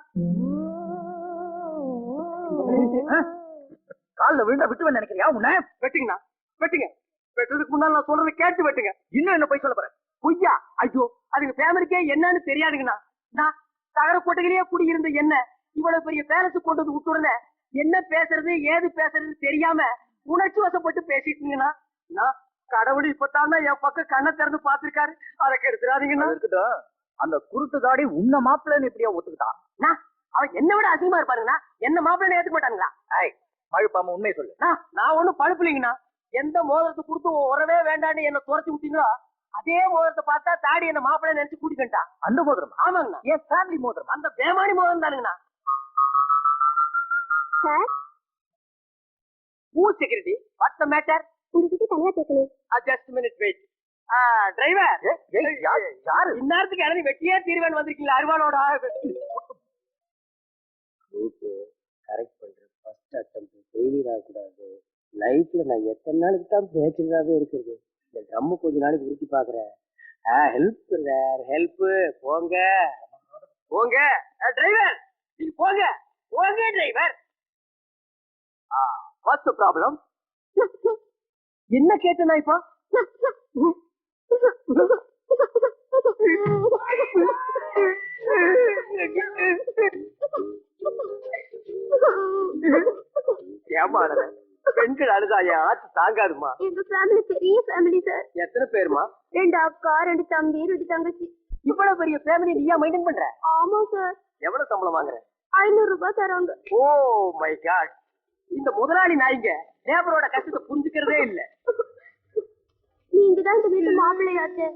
[SPEAKER 2] கால்ல விழுந்தா விட்டுவேன் நினைக்கிறியா? உன்ன
[SPEAKER 1] வெட்டுங்கண்ணா வெட்டுங்க. வெட்டுறதுக்கு முன்னால நான் சொல்றது கேட்டு வெட்டுங்க.
[SPEAKER 2] இன்னும் என்ன போய் சொல்ல போறேன்?
[SPEAKER 1] பொய்யா? ஐயோ அதுக்கு ஃபேமிலிக்கே என்னன்னு தெரியாதுங்கண்ணா. நான் தகர கொட்டகிலேயே குடியிருந்த என்ன இவ்வளவு பெரிய பேலஸ் கொண்டு வந்து விட்டுடனே என்ன பேசுறது ஏது பேசுறது தெரியாம உணர்ச்சி வசப்பட்டு பேசிட்டீங்கன்னா நான் கடவுள் இப்பதான் என் பக்கம் கண்ணை திறந்து பாத்துருக்காரு. அதை கெடுத்துறாதீங்கன்னா.
[SPEAKER 2] இருக்கட்டும். அந்த குருட்டு தாடி உன்ன மாப்பிள்ளைன்னு எப்படியா ஒத்துக்கிட்டான்?
[SPEAKER 1] அவன் என்ன விட அசிங்கமா இருப்பாருங்கண்ணா. என்ன மாப்பிள்ளைன்னு ஏத்துக்க மாட்டாங்களா?
[SPEAKER 2] மழுப்பாம உண்மையை சொல்லு.
[SPEAKER 1] நான் ஒண்ணும் பழுப்புலீங்கண்ணா. எந்த மோதிரத்தை கொடுத்து உறவே வேண்டான்னு என்ன துரத்தி விட்டீங்களோ அதே மோதிரத்தை பார்த்தா தாடி என்ன மாப்பிள்ளை நினைச்சு கூட்டிக்கிட்டான்.
[SPEAKER 2] அந்த மோதிரம்?
[SPEAKER 1] ஆமாங்கண்ணா.
[SPEAKER 2] என் ஃபேமிலி மோதிரம்.
[SPEAKER 1] அந்த பேமானி மோதிரம் தானுங்கண்ணா.
[SPEAKER 4] Sir
[SPEAKER 1] Who security? What's the matter?
[SPEAKER 4] உங்ககிட்ட தனியா பேசணும்.
[SPEAKER 1] Just a minute, wait. Driver
[SPEAKER 2] யாரு
[SPEAKER 1] இந்நேரத்துக்கு இறங்கி வெட்டியே தீர்வேன் வந்திருக்கீங்களா அருவாளோட?
[SPEAKER 2] கரெக்ட் பண்றேன். ஃபர்ஸ்ட் அட்டெம்ப்ட் ஃபெயிலியர் ஆகக்கூடாது. லைஃப்ல நான் எத்தனை நாளைக்கு தான் பேச்சுறதாவே இருக்குது. இந்த ட்ரம் கொஞ்ச நாளைக்கு உருட்டி பாக்குறேன். ஹெல்ப் ஹெல்ப் போங்க
[SPEAKER 1] போங்க டிரைவர், நீங்க போங்க போங்க டிரைவர். Watts problem? என்ன கேட்டனா இப்போ? ஏமா பெண்கள் அழுதா என் ஆச்சு தாங்காதுமா.
[SPEAKER 4] எங்க ஃபேமிலி பெரிய ஃபேமிலி சார்.
[SPEAKER 1] எத்தனை பேருமா?
[SPEAKER 4] 2 அக்கா, 2 தம்பி, 2 தங்கச்சி.
[SPEAKER 1] இவ்வளவு பெரிய ஃபேமிலி நீயா மெயின்டைன் பண்ற?
[SPEAKER 4] ஆமா சார்.
[SPEAKER 1] எவ்வளவு சம்பளம் வாங்குற?
[SPEAKER 4] 500 ரூபாய் தராங்க.
[SPEAKER 1] ஓ மை காட், இந்த முதலாளி நாய்ங்க லேபரோட கஷ்டத்தை புரிஞ்சுக்கிறதே இல்ல.
[SPEAKER 4] நீங்க தான் இந்த வீட்டு மாப்பிள்ளையாச்சே,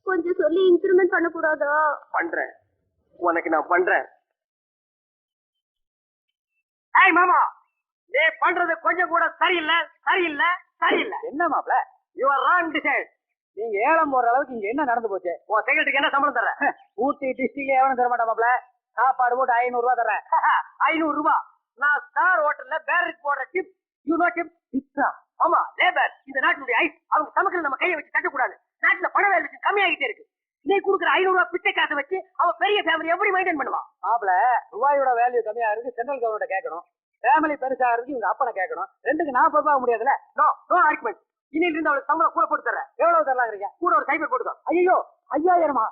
[SPEAKER 4] கொஞ்சம் சொல்லி இன்க்ரிமெண்ட் பண்ண கூடாதா?
[SPEAKER 1] பண்றேன், உனக்கு நான் பண்றேன். ஏய் மாமா, நீ பண்றது கொஞ்சம் கூட சரியில்லை சரியில்லை சரியில்லை. என்ன மாப்ள, யூ ஆர் ராங் டிசைட். நீங்க ஏலம் போற அளவுக்கு இங்க என்ன நடந்து போச்சு? உன் செக்ரட்டரிக்கு என்ன சம்பளம் தர? ஊட்டி டிஸ்ட்ரிக்ட்ல எவனும் தர மாட்டேன் மாப்ள. சாப்பாடு போட்டு 500 ரூபாய் தர்றேன். 500 ரூபாய்? நான் ஸ்டார் ஹோட்டல்ல பேருக்கு போடுற டிப், யூ நோ டிப்? ஆமா, லேபர் இந்த நாட்டுடைய ஐஸ். அவங்க சமக்கல நம்ம கையை வச்சு கட்டக்கூடாது. நாட்டுல பண வேலை கம்மியாகிட்டே இருக்கு. நீ கொடுக்குற 500 ரூபாய் பிச்சை காசை வச்சு அவன் பெரிய ஃபேமிலி எப்படி மெயின்டைன் பண்ணுவான்? மாப்ள, ரூபாயோட வேல்யூ கம்மியா இருக்கு, சென்ட்ரல் கவர்மெண்ட் கேட்கணும். ஃபேமிலி பெருசா இருக்கு, இவங்க அப்பனை கேட்கணும். ரெண்டுக்கு 40 ரூபாய் முடியாதுல்ல? No no argument. இன்னையில இருந்து அவளுக்கு சம்பளம் கூட போட்டு தர்றேன். எவ்வளவு தரலாங்கிறீங்க? கூட ஒரு சைபர் போட்டுக்கோ. ஐயோ 5000மா?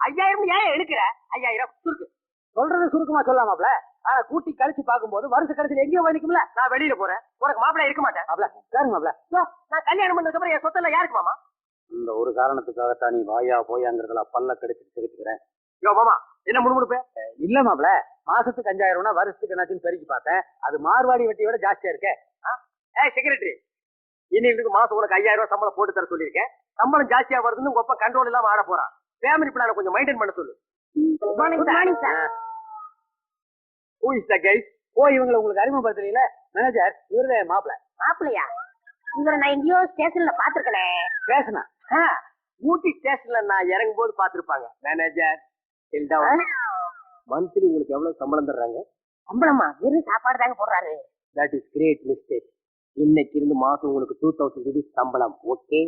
[SPEAKER 1] 5000 ஏன் எடுக்கிற? 5000 சுருக்கு. சொல்றது சுருக்கமா சொல்லாமாப்ல. ஆனா கூட்டி கழிச்சு பாக்கும்போது வருஷ கடைசியில் எங்கேயோ வலிக்கும்ல. நான் வெளியில போறேன், உனக்கு மாப்பிள்ளை இருக்க மாட்டேன். மாப்ள சாருங்க மாப்ள, நான் கல்யாணம் பண்ணதுக்கு அப்புறம் என் சொத்தெல்லாம் யாருக்கு மாமா?
[SPEAKER 2] இந்த ஒரு காரணத்துக்காகத்தான் நீ வாயா போயாங்கிறதெல்லாம் பல்ல கடிச்சு தெரிவிச்சுக்கிறேன்.
[SPEAKER 1] யோ மாமா, என்ன முணுமுணுப்பே?
[SPEAKER 2] இல்ல மாப்ள, மாசத்துக்கு 5000 வருஷத்துக்கு என்னாச்சுன்னு பெருக்கி பார்த்தேன். அது மார்வாடி வட்டியோட ஜாஸ்தியா இருக்கே.
[SPEAKER 1] ஏய் செக்ரட்டரி, இன்னைக்கு மாசம் உனக்கு 5000 ரூபாய் சம்பளம் போட்டு தர சொல்லியிருக்கேன். சம்பளம் ஜாஸ்தியா வருதுன்னு உங்க அப்பா கண்ட்ரோல் இல்லாம ஆட போறான். ஃபேமிலி பிளான கொஞ்சம் மெயின்டைன் பண்ண சொல்லு.
[SPEAKER 4] Good morning sir.
[SPEAKER 1] Who is the guy?
[SPEAKER 2] ஓ, இவங்களை உங்களுக்கு அறிமுகப்படுத்தல மேனேஜர், இவருதே மாப்பிள.
[SPEAKER 3] மாப்பிள்ளையா? இவரை நான் எங்கேயோ ஸ்டேஷன்ல பாத்துருக்கனே.
[SPEAKER 2] பேசுனா
[SPEAKER 1] ஊட்டி ஸ்டேஷன்ல நான் இறங்கும் போது பாத்துருப்பாங்க. மேனேஜர்
[SPEAKER 2] மந்த்லி உங்களுக்கு எவ்வளவு சம்பளம் தர்றாங்க?
[SPEAKER 3] சம்பளமா? வெறும் சாப்பாடு தாங்க போடுறாரு.
[SPEAKER 2] That is great mistake. இன்னைக்கு இருந்து மாசம் உங்களுக்கு 2000 rupees சம்பளம். Okay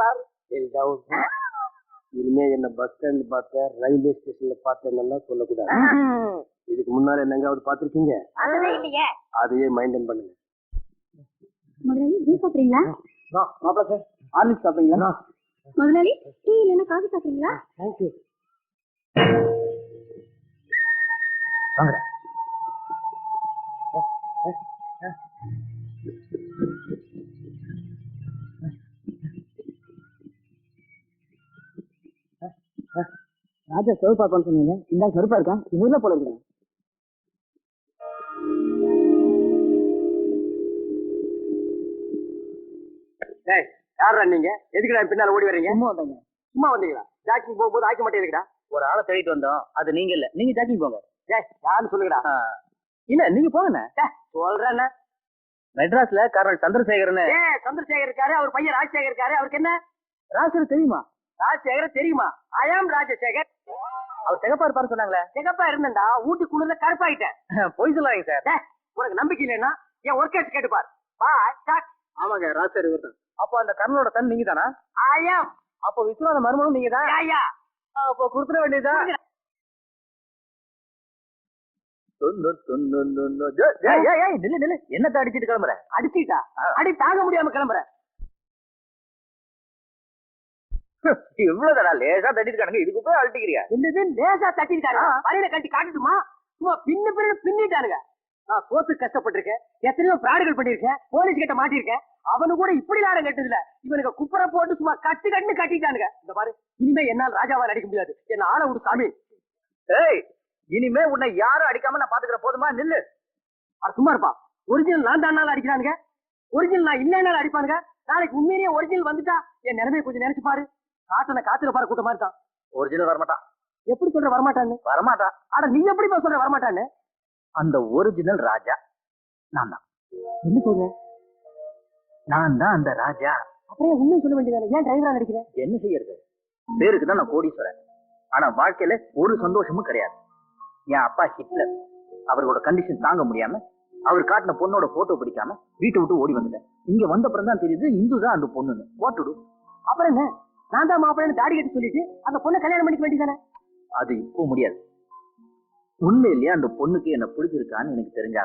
[SPEAKER 1] sir.
[SPEAKER 2] இனிமே என்ன பஸ் ஸ்டாண்ட் பார்த்தேன், ரயில்வே ஸ்டேஷன்ல பார்த்தேன்னு சொல்லக்கூடாது. இதுக்கு முன்னால என்னங்காவது பாத்திருக்கீங்க?
[SPEAKER 3] அதுதான் இல்லையே.
[SPEAKER 2] அதையே மெயின்டைன் பண்ணுங்க.
[SPEAKER 4] முதலாளி டீ சாப்பிடுறீங்களா?
[SPEAKER 2] மாப்பிள சார், ஹார்லிக்ஸ் சாப்பிடுறீங்களா?
[SPEAKER 4] முதலாளி டீ இல்லைன்னா காஃபி சாப்பிடுறீங்களா?
[SPEAKER 2] தேங்க்யூ. வாங்க.
[SPEAKER 1] ராஜா சர்வ் பார்க்கணும்னு சொன்னீங்க. இந்த சர்வா இருக்கா? இவர்ல போல இருக்கு. ஏய், யாரா நீங்க? எதுக்குடா பின்னால ஓடி வரீங்க? சும்மா வந்தீங்க. சும்மா வந்தீங்களா? ஜாக்கிங் போகும்போது ஆக்க மாட்டே இருக்குடா.
[SPEAKER 2] ஒரு ஆளை தேடிட்டு வந்தோம். அது நீங்க இல்ல. நீங்க ஜாக்கிங் போங்க.
[SPEAKER 1] ஏய், யாருன்னு சொல்லுங்கடா.
[SPEAKER 2] இல்ல, நீங்க போங்கண்ணே.
[SPEAKER 1] சொல்றேன்னா
[SPEAKER 2] மெட்ராஸ்ல கர்னல் சந்திரசேகரன்.
[SPEAKER 1] சந்திரசேகர் இருக்காரு, அவர் பையன் ராஜசேகர் இருக்காரு. அவருக்கு என்ன?
[SPEAKER 2] ராஜசேகர் தெரியுமா?
[SPEAKER 1] ராஜசேகர் தெரியுமா? ஐ ஆம் ராஜசேகர்.
[SPEAKER 2] அவர் சிகப்பா இருப்பாரு சொன்னாங்களே.
[SPEAKER 1] சிகப்பா இருந்தேன்டா, ஊட்டி குளிர்ல கருப்பாயிட்டேன்.
[SPEAKER 2] போய் சொல்லாங்க சார்.
[SPEAKER 1] உனக்கு நம்பிக்கை இல்லைன்னா என் ஒர்க் அவுட் கேட்டுப்பார்.
[SPEAKER 2] ஆமாங்க, ராஜசேகர் இவர் தான். அப்போ அந்த கர்னலோட சன் நீங்க தானா?
[SPEAKER 1] ஐ ஆம்.
[SPEAKER 2] அப்போ விஸ்வநாத மருமனும் நீங்க தான்.
[SPEAKER 1] ஐயா,
[SPEAKER 2] அப்போ கொடுத்துட வேண்டியதுதான். என்னத்த அடிச்சிட்டு கிளம்புற?
[SPEAKER 1] அடிச்சுட்டா அடி தாங்க முடியாம கிளம்புறேன்.
[SPEAKER 2] இவ்வளவுதானா? லேசா தட்டிருக்கானுங்க, இதுக்கு போய் அழட்டிக்கிறியா?
[SPEAKER 1] என்னது லேசா தட்டிருக்காங்க? வரையில கட்டி காட்டுமா? சும்மா பின்னிட்டானுங்க. நான் கோத்து கஷ்டப்பட்டிருக்கேன், எத்தனையோ பிராடுகள் பண்ணிருக்கேன், போலீஸ் கிட்ட மாட்டிருக்கேன். அவனு கூட இப்படி நேரம் கட்டுதுல. இவனுக்கு குப்பரை போட்டு சும்மா கட்டிட்டானுங்க. இந்த பாரு, இனிமே என்னால் ராஜாவா நடிக்க முடியாது. என்ன ஆள விடு சாமி.
[SPEAKER 2] ஏய், இனிமே உன்னை யாரும் அடிக்காம நான் பாத்துக்கிற. போதுமா? நில்லு.
[SPEAKER 1] சும்மா இருப்பா. ஒரிஜினல் நான் தான் அடிக்கிறானுங்க, ஒரிஜினல் நான் இல்லைன்னாலும் அடிப்பானுங்க. நாளைக்கு உண்மையிலேயே ஒரிஜினல் வந்துட்டா என் நிலைமையை கொஞ்சம் நினைச்சு பாரு. காத்துல பாரு கூட்ட மாதிரி தான்.
[SPEAKER 2] ஒரிஜினல் வரமாட்டான்.
[SPEAKER 1] எப்படி சொல்ற வரமாட்டான்னு?
[SPEAKER 2] வரமாட்டான்.
[SPEAKER 1] ஆனா நீ எப்படி சொல்ற வரமாட்டான்னு?
[SPEAKER 2] அந்த ஒரிஜினல் ராஜா நான் தான்.
[SPEAKER 1] என்ன சொல்ற?
[SPEAKER 2] நான் தான் அந்த ராஜா.
[SPEAKER 1] அப்புறம் உண்மையை சொல்ல வேண்டியதானே? ஏன் டிரைவரா நடிக்கிறேன்?
[SPEAKER 2] என்ன செய்யறது? பேருக்கு தான் நான் கோடீஸ்வரன், ஆனா வாழ்க்கையில ஒரு சந்தோஷமும் கிடையாது. என் அப்பா ஹிட்லர், அவரோட கண்டிஷன் தாங்க முடியாம அவர் காட்டின பொண்ணோட போட்டோ பிடிக்காம வீட்டை விட்டு ஓடி வந்துட்டேன். இங்க வந்த அப்புறம் தான் தெரியுது இந்து தான் அந்த பொண்ணுன்னு. What to to?
[SPEAKER 1] அப்புறம் என்ன? நான் தான் மாப்பிள்ளைன்னு தாடி கட்டி சொல்லிட்டு அந்த பொண்ணை கல்யாணம் பண்ணிக்க வேண்டியதானே?
[SPEAKER 2] அது இப்போ முடியாது. உண்மையிலேயே அந்த பொண்ணுக்கு என்ன பிடிச்சிருக்கான்னு எனக்கு தெரிஞ்சா